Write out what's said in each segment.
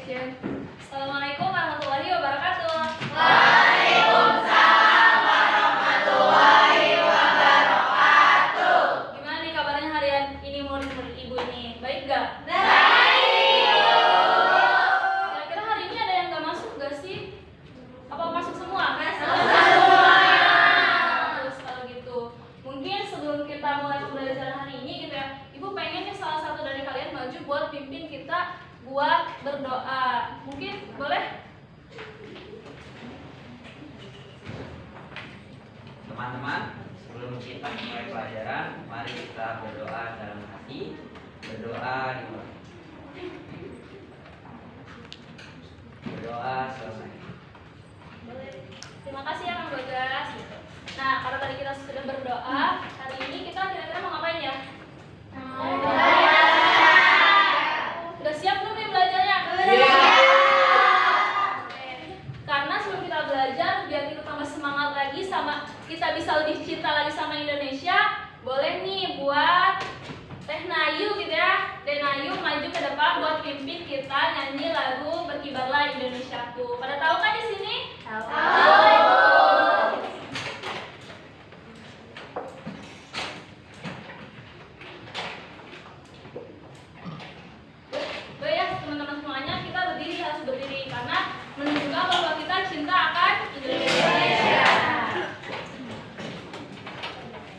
action. Assalamualaikum warahmatullahi wabarakatuh. Waalaikumsalam warahmatullahi wabarakatuh. Gimana nih kabarnya harian ini murid-murid ibu ini? Baik gak? Baik. Kira-kira hari ini ada yang gak masuk gak sih? Apa masuk semua? Masuk semua. Terus kalau gitu, mungkin sebelum kita mulai pembelajaran hari ini gitu ya, ibu pengen nih salah satu dari kalian maju buat pimpin kita buat berdoa. Mungkin boleh? Teman-teman, sebelum kita mulai pelajaran, mari kita berdoa dalam hati. Berdoa dimulai. Berdoa selesai. Terima kasih ya Kang Bagas. Nah, karena tadi kita sudah berdoa, hari ini kita kira-kira mau ngapain ya? Udah siap belum nih belajarnya? Oke. Karena sebelum kita belajar, biar kita tambah semangat lagi sama kita bisa lebih cinta lagi sama Indonesia, boleh nih buat Teh Nayu gitu ya. Teh Nayu maju ke depan buat pimpin kita nyanyi lagu Berkibarlah Indonesiaku. Pada tahu kan di sini? Tahu. Baik ya teman-teman semuanya, kita berdiri, harus berdiri karena menunjukkan bahwa kita cinta akan Indonesia.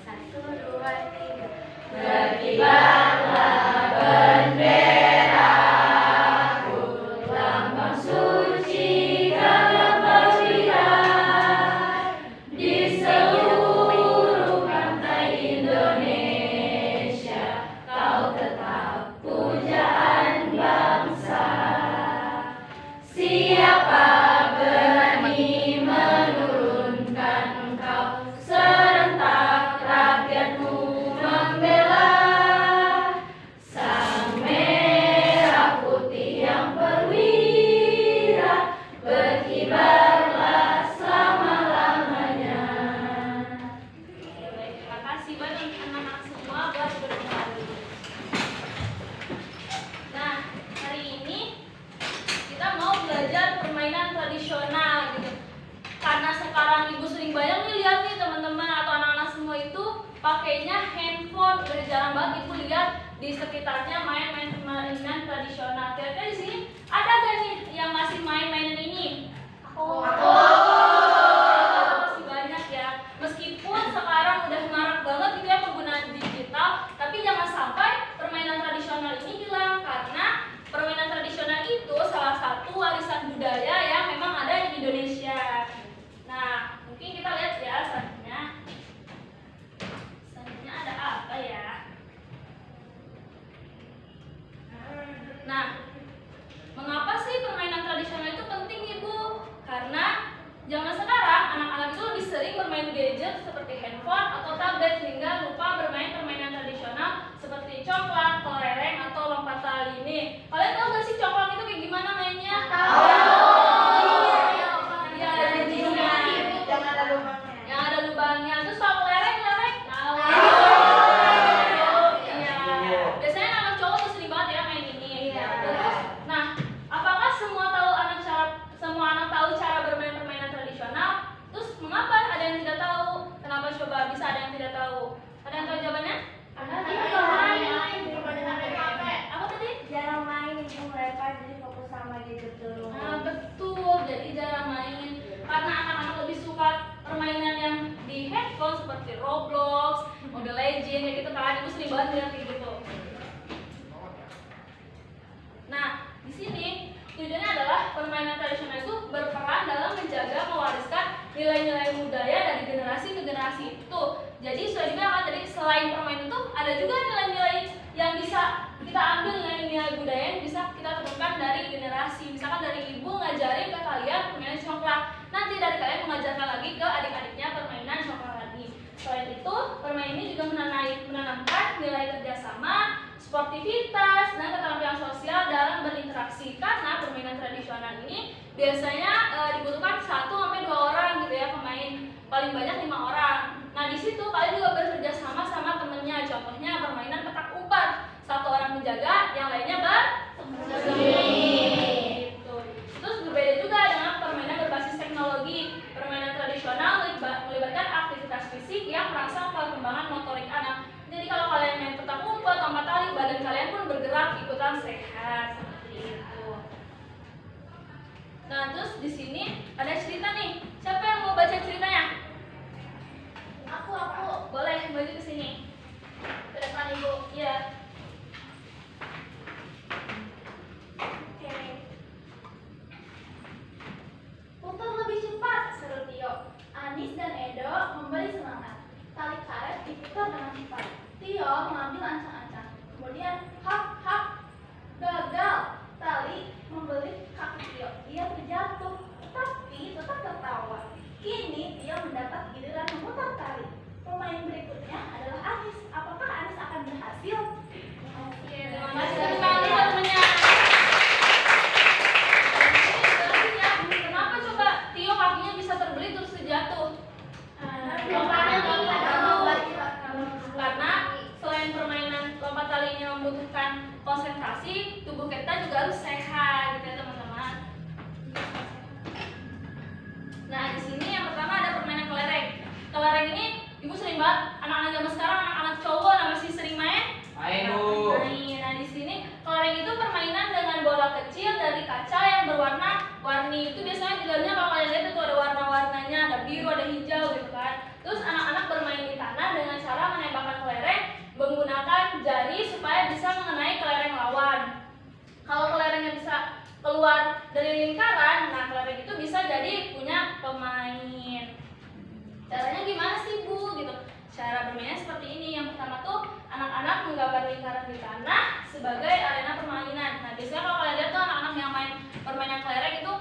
1, 2, 3. Berkibarlah benderaku, lambang suci berkibar di seluruh pantai Indonesia. Kau tetap pujaan bangsa. Siapa berani menurunkan engkau, serentak rakyatmu membela. Sang merah putih yang perwira, berkibarlah selama-lamanya. Baik, terima kasih banyak anak-anak semua buat berdoa. Nah, hari ini kita mau belajar permainan tradisional gitu. Karena sekarang ibu sering banyak nih lihat nih teman-teman atau anak-anak semua itu pakainya handphone. Udah jarang banget ibu lihat di sekitarnya main-main permainan tradisional. Kira-kira di sini ada gak nih yang masih main mainan ini? Aku. Masih banyak ya. Meskipun sekarang udah marak banget gitu ya penggunaan digital, tapi jangan sampai permainan tradisional ini hilang karena permainan tradisional itu salah satu warisan budaya yang memang ada di Indonesia. Nah, mungkin kita lihat ya selanjutnya. Selanjutnya ada apa ya? Nah, mengapa sih permainan tradisional itu penting Ibu? Karena zaman sekarang anak-anak itu lebih sering bermain gadget seperti handphone atau tablet sehingga lupa bermain permainan tradisional seperti congklak, kelereng atau lompat tali ini. Kalian tahu nggak sih congklak itu kayak gimana mainnya? Tahu. Iya, ada jinnya. Yang ada lubangnya. Terus kalau kelereng? Tahu. Iya. Biasanya anak cowok tuh sering banget ya main ini. Terus, nah, apakah semua anak tahu cara bermain permainan tradisional? Terus mengapa ada yang tidak tahu? Kenapa coba bisa ada yang tidak tahu? Ada yang tahu jawabannya? Apa tadi? Jarang main itu mereka, jadi fokus sama gadget dulu. Nah, betul. Jadi jarang main karena anak-anak lebih suka permainan yang di handphone seperti Roblox, Mobile Legends kayak gitu kan. Ibu sering banget lihat kayak gitu. Nah, di sini tujuannya adalah permainan tradisional itu berperan dalam menjaga mewariskan nilai-nilai budaya dari generasi ke generasi itu. Jadi sudah dibilang kan tadi selain permainan itu ada juga nilai-nilai yang bisa kita ambil, nilai-nilai budaya yang bisa kita temukan dari generasi. Misalkan dari ibu ngajarin ke kalian permainan congklak, nanti dari kalian mengajarkan lagi ke adik-adiknya permainan congklak lagi. Selain itu, permainan ini juga menanamkan nilai kerjasama, sportivitas, dan keterampilan sosial dalam berinteraksi. Karena permainan tradisional ini biasanya dibutuhkan 1-2 orang gitu ya pemain, paling banyak 5 orang. Nah di situ kalian juga bekerja sama sama temennya. Contohnya permainan petak umpet, 1 orang menjaga, yang lainnya bersembunyi. belajar seperti itu. Nah, terus di sini ada cerita nih. Siapa yang mau baca ceritanya? Aku. Boleh maju ke sini. Ke depan Ibu. Iya. Oke. Putar lebih cepat, seru Tio. Anis dan Edo memberi semangat. Tali karet diputar dengan cepat. Tio mengambil ancang-ancang. Kemudian hap. Gagal. Tali membelit kaki Tio. Dia terjatuh, tapi tetap tertawa. Kini Tio mendapat giliran memutar tali. Pemain berikutnya adalah Anis. Apakah Anis akan berhasil? Terima kasih sekali teman-temannya. Kenapa coba Tio kakinya bisa terbelit terus terjatuh? Karena selain permainan lompat tali ini membutuhkan konsentrasi, tubuh kita juga harus sehat, gitu ya teman-teman. Nah, di sini yang pertama ada permainan kelereng. Kelereng ini ibu sering banget, anak-anak zaman sekarang, anak-anak cowok masih sering main. Ayo. Nah, di sini kelereng itu permainan dengan bola kecil dari kaca yang berwarna-warni. Itu biasanya di dalamnya kalau kalian lihat itu ada warna-warnanya, ada biru, ada hijau gitu kan. Terus anak-anak bermain di tanah dengan cara menembakkan kelereng menggunakan jari supaya bisa mengenai kelereng lawan. Kalau kelerengnya bisa keluar dari lingkaran, nah kelereng itu bisa jadi punya pemain. Caranya gimana sih Bu? Gitu. Cara bermainnya seperti ini. Yang pertama tuh anak-anak menggambar lingkaran di tanah sebagai arena permainan. Nah, biasanya kalau kalian lihat tuh anak-anak yang main permainan kelereng itu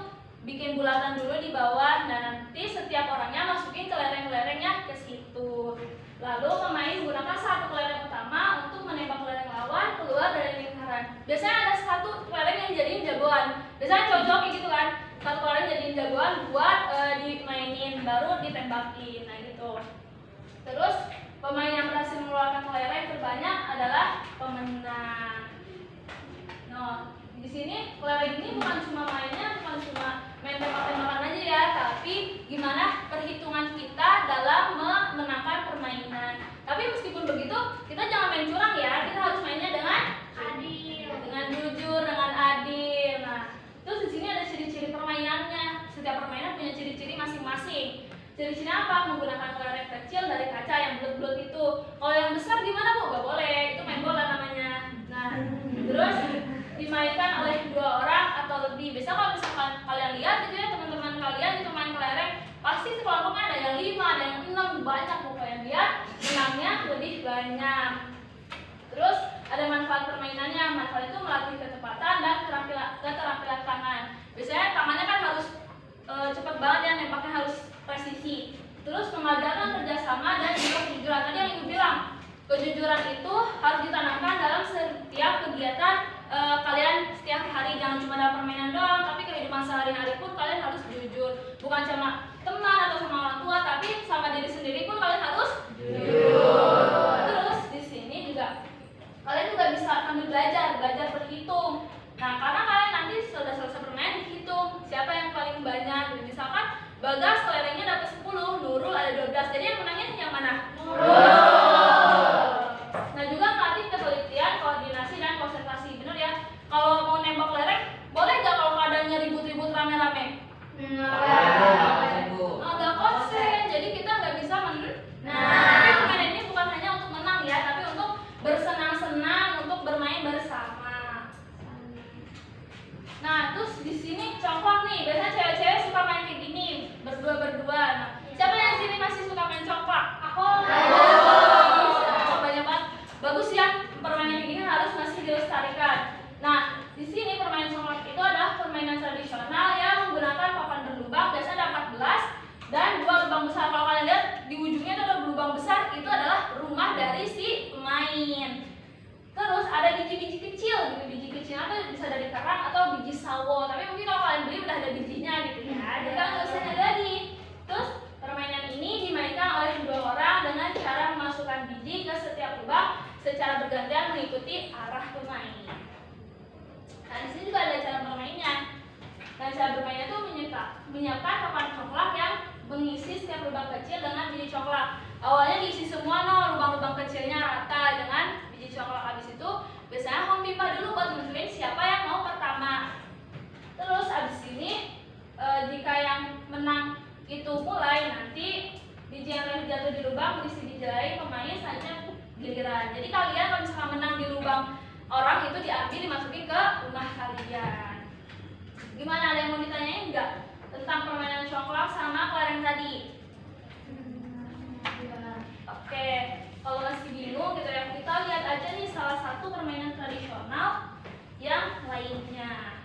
bikin bulatan dulu di bawah dan nanti setiap orangnya masukin kelereng-kelerengnya ke situ. Lalu pemain menggunakan satu kelereng utama untuk menembak kelereng lawan keluar dari lingkaran. Biasanya ada satu kelereng yang jadiin jagoan. Biasanya cowok-cowok kayak gitu kan. Satu kelereng jadiin jagoan buat dimainin baru ditembakin. Nah, gitu. Terus pemain yang berhasil mengeluarkan kelereng terbanyak adalah pemenang. Nah, di sini kelereng ini bukan cuma main tembak-tembakan aja ya, tapi gimana perhitungan kita dalam memenangkan permainan. Tapi meskipun begitu, kita jangan main curang ya. Kita harus mainnya dengan Adil. dengan jujur, dengan adil. Nah, terus di sini ada ciri-ciri permainannya. Setiap permainan punya ciri-ciri masing-masing. Ciri-cirinya apa? Menggunakan kelereng kecil dari kaca yang bulat-bulat itu. Kalau yang besar gimana Bu? Gak boleh, itu main bola namanya. Nah, terus dimainkan oleh 2 orang atau lebih. Biasanya kalau misalkan kalian lihat gitu ya, teman-teman kalian itu main kelereng, pasti sekelompoknya ada yang 5, ada yang 6, banyak Bu. Kalian lihat menangnya lebih banyak. Terus ada manfaat permainannya. Manfaat itu melatih kecepatan dan keterampilan tangan. Biasanya tangannya kan harus cepat banget ya, nembaknya harus presisi. Terus mengajarkan kerjasama dan juga kejujuran. Tadi yang Ibu bilang, kejujuran itu harus ditanamkan dalam setiap kegiatan kalian setiap hari. Jangan cuma dalam permainan doang, tapi kehidupan sehari-hari pun kalian harus jujur. Bukan cuma teman atau sama orang tua, tapi sama diri sendiri pun kalian harus jujur. Terus di sini juga kalian juga bisa sambil belajar berhitung. Nah, karena kalian nanti sudah selesai bermain dihitung siapa yang paling banyak. Jadi misalkan Bagas kelerengnya dapat 10, Nurul ada 12. Jadi yang menangnya yang mana? Nah, juga melatih ketelitian, koordinasi dan konsentrasi. Bener ya? Kalau mau nembak kelereng, boleh gak kalau keadaannya ribut-ribut rame-rame? Agak konsen. Jadi kita nggak bisa tapi permainan ini bukan hanya untuk menang ya, tapi untuk bersenang-senang, untuk bermain bersama. Nah, terus di sini congklak nih. Biasanya cewek-cewek suka main kayak gini, berdua-berdua. Nah, siapa yang di sini masih suka main congklak? Aku. Banyak banget. Bagus ya, permainan kayak gini harus masih dilestarikan. Nah, di sini permainan congklak itu adalah permainan tradisional yang menggunakan papan berlubang. Biasanya ada 14 dan 2 lubang besar. Kalau kalian lihat di ujungnya itu ada lubang besar, itu adalah rumah dari si pemain. Terus ada biji-biji kecil gitu. Biji kecilnya tuh bisa dari kerang atau biji sawo. Tapi mungkin kalau kalian beli udah ada bijinya gitu ya. Jadi kalian nggak usah nyari lagi. Terus permainan ini dimainkan oleh 2 orang dengan cara memasukkan biji ke setiap lubang secara bergantian mengikuti arah pemain. Nah, di sini juga ada cara bermainnya. Dan cara bermainnya itu menyiapkan papan congklak yang mengisi setiap lubang kecil dengan biji congklak. Awalnya diisi semua lubang-lubang kecilnya rata dengan biji congklak. Habis itu biasanya home pipa dulu buat nentuin siapa yang mau pertama. Terus abis ini jika yang menang itu mulai, nanti biji yang tadi jatuh di lubang mesti dijelai pemain saja giliran. Jadi kalian kalau misalkan menang di lubang orang itu diambil dimasukin ke rumah kalian. Gimana, ada yang mau ditanyain nggak tentang permainan congklak sama kelereng tadi? Oke, kalau masih bingung gitu ya, kita lihat aja nih salah satu permainan tradisional yang lainnya.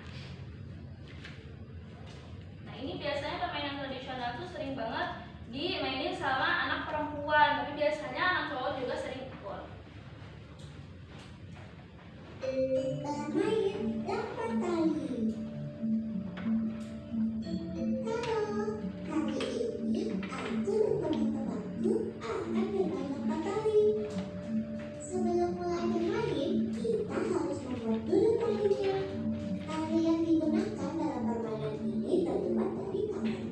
Nah, ini biasanya permainan tradisional tuh sering banget dimainin sama anak perempuan, tapi biasanya anak cowok juga sering ikut. Bermain lompat tali. Halo, kali ini aku dan teman-temanku akan bermain lompat tali. Sebelum mulai bermain, kita harus membuat dulu talinya. Tali yang digunakan dalam permainan ini terbuat dari karet.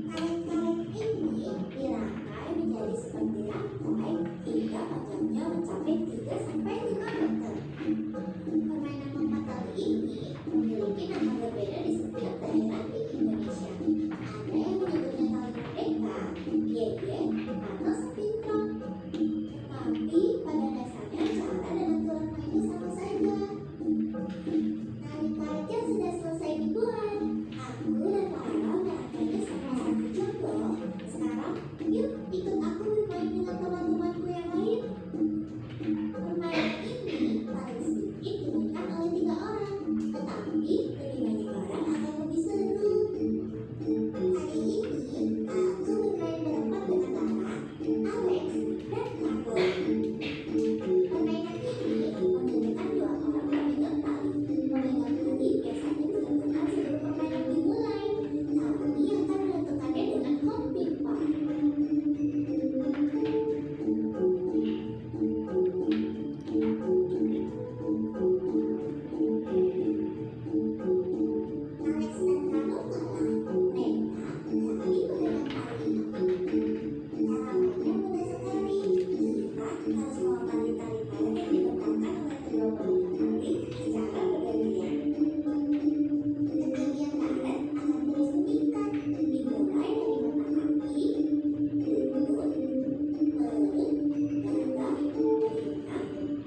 Karet-karet ini dirangkai menjadi seperti rantai hingga panjangnya mencapai 3-5 meter. Permainan lompat tali ini memiliki nama berbeda di setiap daerah di Indonesia. Ada yang menyebutnya tali merdeka, yeye, atau sepintrong. Tapi pada dasarnya cara dan aturan mainnya sama saja. Tali-tali yang sudah selesai dibuat, aku dan Lara merangkainya sama satu contoh. Sekarang, yuk ikut aku bermain dengan teman-temanku yang lain. Permainan ini paling sedikit dimainkan oleh 3 orang, tetapi lebih banyak orang akan lebih seru. Kali ini aku bermain berempat dengan Lara, Alex, dan Marco. Permainan ini membutuhkan 2 orang memegang tali. Memegang tali biasanya ditentukan sebelum permainan dimulai, tapi akan menentukannya dengan home pipa. Alex dan Marco kalah. Mereka kembali memegang tali. Cara mainnya mudah sekali. Kita harus melompat di tali karet yang dibentangkan oleh kedua pemegang tali secara bergantian. Ketinggian karet akan terus meningkat, dimulai dari mata kaki, lutut, perut, dada, telinga,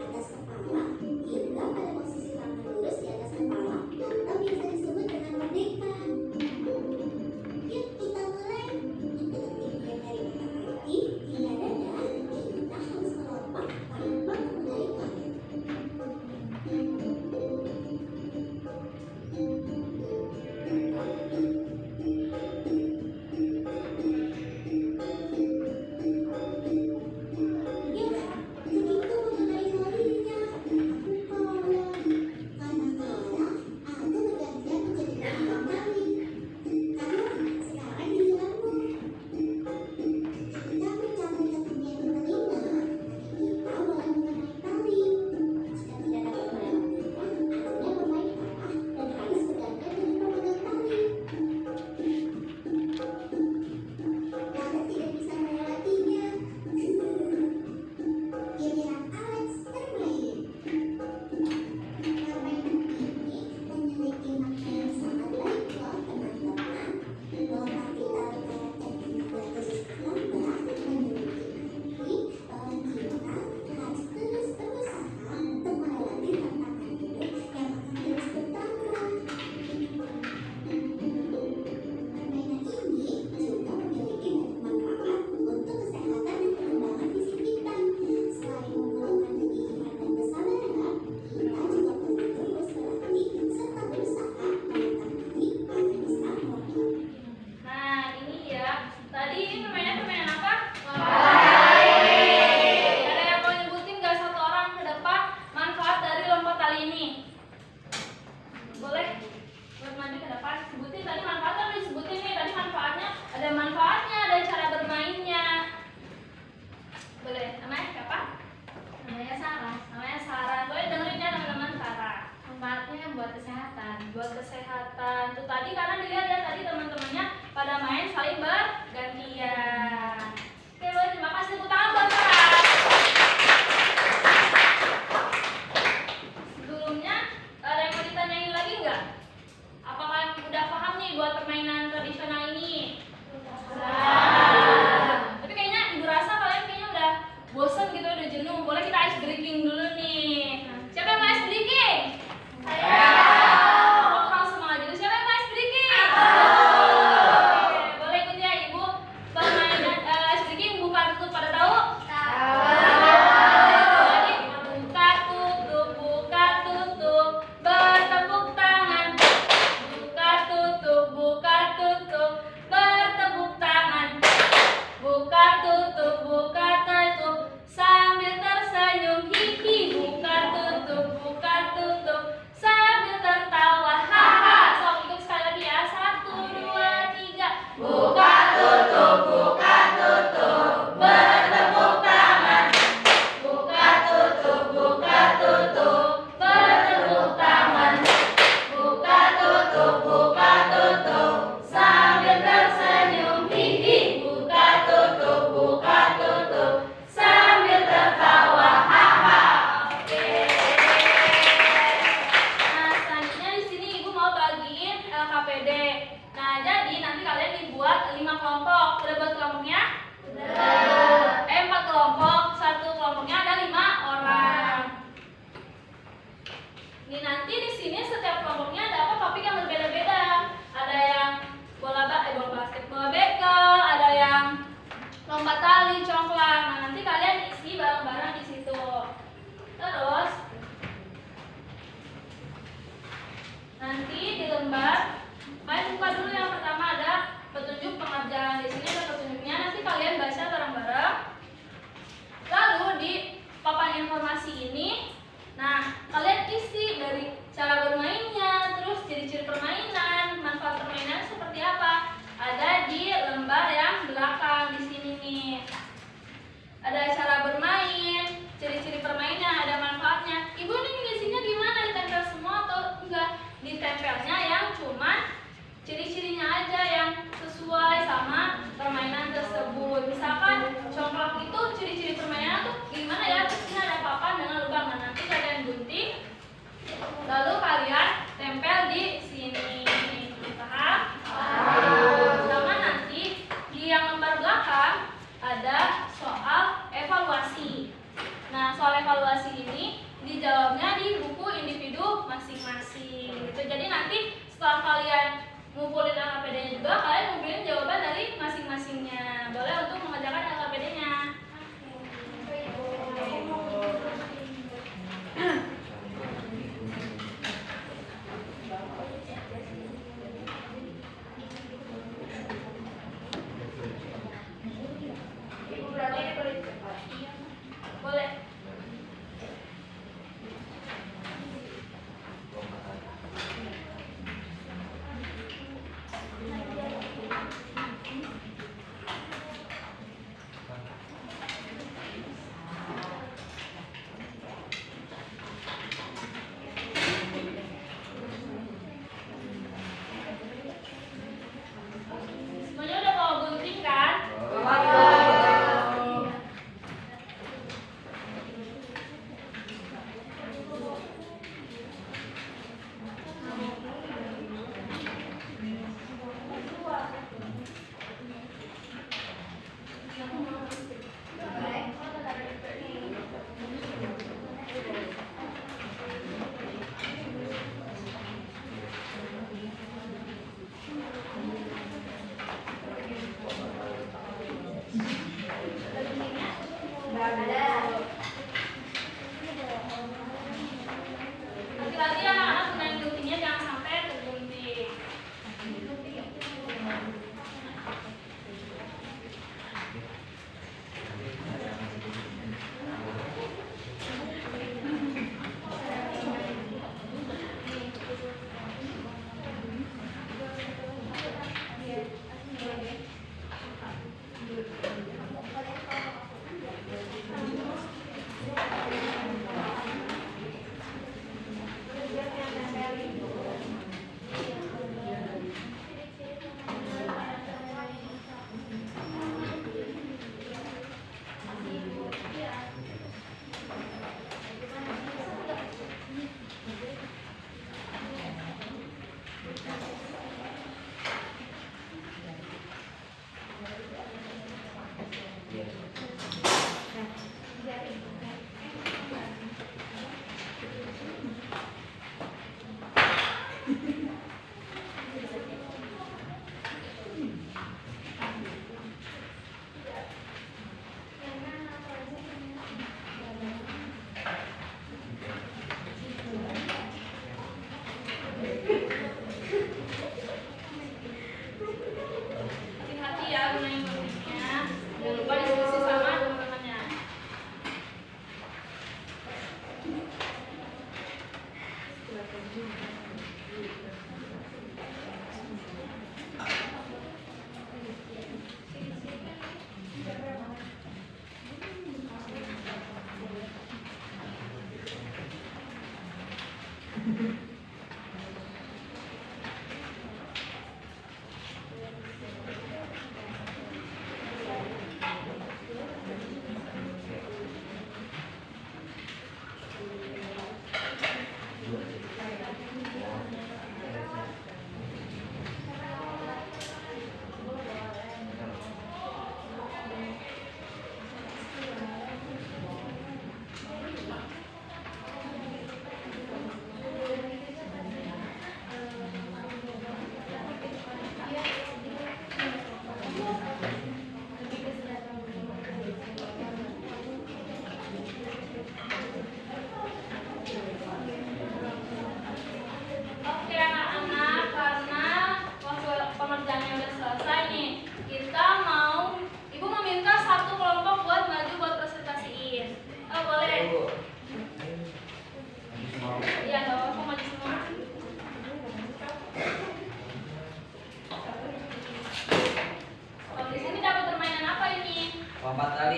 atas kepala, hingga pada posisi tangan lurus di atas kepala atau biasa disebut dengan merdeka. Yuk kita mulai. Untuk ketinggian dari mata kaki hingga dada, kita harus melompat tanpa mengenai karet. Ya, begitu mengenai talinya. Aku kalah. Karena kalah, aku bergantian menjadi pemegang tali. Karena sekarang giliranmu. Kita mencapai ketinggian di telinga, kita mulai mengenai tali. Jika tidak dapat melewatinya, akhirnya pemain kalah dan harus bergantian dengan pemegang tali. Lara tidak bisa melewatinya. Giliran Alex bermain. Permainan ini memiliki makna yang sangat baik loh teman-teman. Melompati tali karet yang dibuat khusus lomba memiliki arti bahwa kita harus terus berusaha untuk melewati tantangan hidup yang akan terus bertambah. Permainan ini juga memiliki banyak manfaat untuk kesehatan dan pengembangan fisik kita. Selain mengembangkan kegigihan dan kesabaran, kita juga perlu terus berlatih serta berusaha menatap diri agar bisa melompat. Nah, ini ya. Tadi ini permainan apa? Ada yang mau nyebutin nggak satu orang ke depan manfaat dari lompat tali ini? Boleh? Buat maju ke depan. Sebutin tadi manfaatnya udah disebutin nih. Tadi manfaatnya, ada manfaatnya, ada cara bermainnya. Boleh? Namanya siapa? Namanya Sarah. Namanya Sarah. Boleh dengerin ya teman-teman Sarah. Manfaatnya buat kesehatan. Buat kesehatan. Tuh tadi karena dilihat ya tadi teman-temannya pada main saling bergantian. Oke, boleh terima kasih tepuk tangan buat Sarah. lembar. Kalian buka dulu yang pertama ada petunjuk pengerjaan. Di sini ada petunjuknya. Nanti kalian baca bareng-bareng. Lalu di papan informasi ini, nah kalian isi dari cara bermainnya, terus ciri-ciri permainan, manfaat permainan seperti apa. Ada di lembar yang belakang di sini nih. Ada cara bermain, ciri-ciri permainan, ada manfaatnya. Ibu ini ngisinya gimana? Ditempel semua atau enggak? Ditempelnya yang cuman ciri-cirinya aja yang sesuai sama permainan tersebut. Misalkan congklak itu ciri-ciri permainan tuh gimana ya? Terus ini ada papan dengan lubang. Nah, nanti kalian gunting, lalu kalian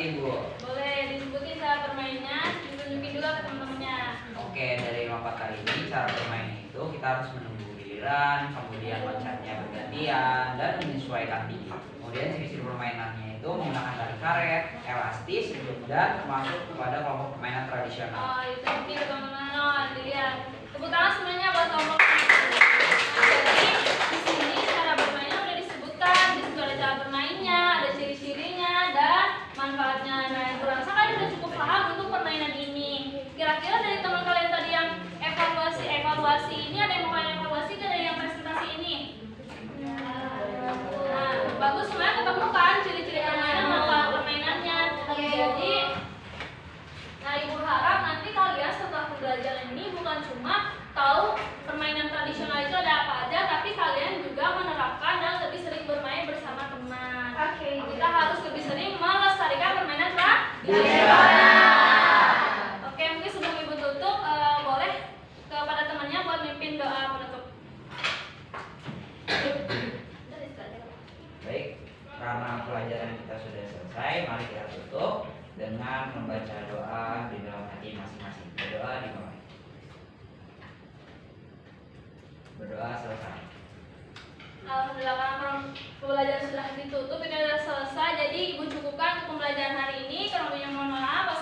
Ibu? Boleh disebutin cara bermainnya, ditunjukin juga ke teman-temannya. Oke, dari lompat kali ini cara bermain itu kita harus menunggu giliran, kemudian loncatnya bergantian dan menyesuaikan tinggi. Kemudian ciri-ciri permainannya itu menggunakan tali karet, elastis, dan termasuk kepada kelompok permainan tradisional. Oh, itu mungkin teman-teman dilihat. Tepuk tangan semuanya buat kelompok itu. Jadi di sini cara bermainnya udah disebutkan, di situ ada cara bermainnya, ada ciri-cirinya dan manfaatnya. Nah, itu rasa kalian udah cukup paham untuk permainan ini. Kira-kira dari teman kalian tadi yang evaluasi ini ada yang mau kalian evaluasi ke dari yang presentasi ini? Nah, bagus semuanya ketemu kan ciri-ciri permainan, manfaat permainannya. Jadi, nah ibu harap nanti kalian setelah pembelajaran ini bukan cuma tahu permainan tradisional itu ada apa aja, tapi kalian juga menerapkan dan lebih sering bermain bersama teman. Oke. Kita harus lebih sering melestarikan permainan Tradisional. Oke, mungkin sebelum ibu tutup, boleh kepada temannya buat mimpin doa penutup. Baik, karena pelajaran kita sudah selesai, mari kita tutup dengan membaca doa di dalam hati masing-masing. Berdoa dimulai. Berdoa selesai. Alhamdulillah karena pembelajaran sudah ditutup, ini sudah selesai. Jadi ibu cukupkan untuk pembelajaran hari ini. Kurang lebihnya mohon maaf.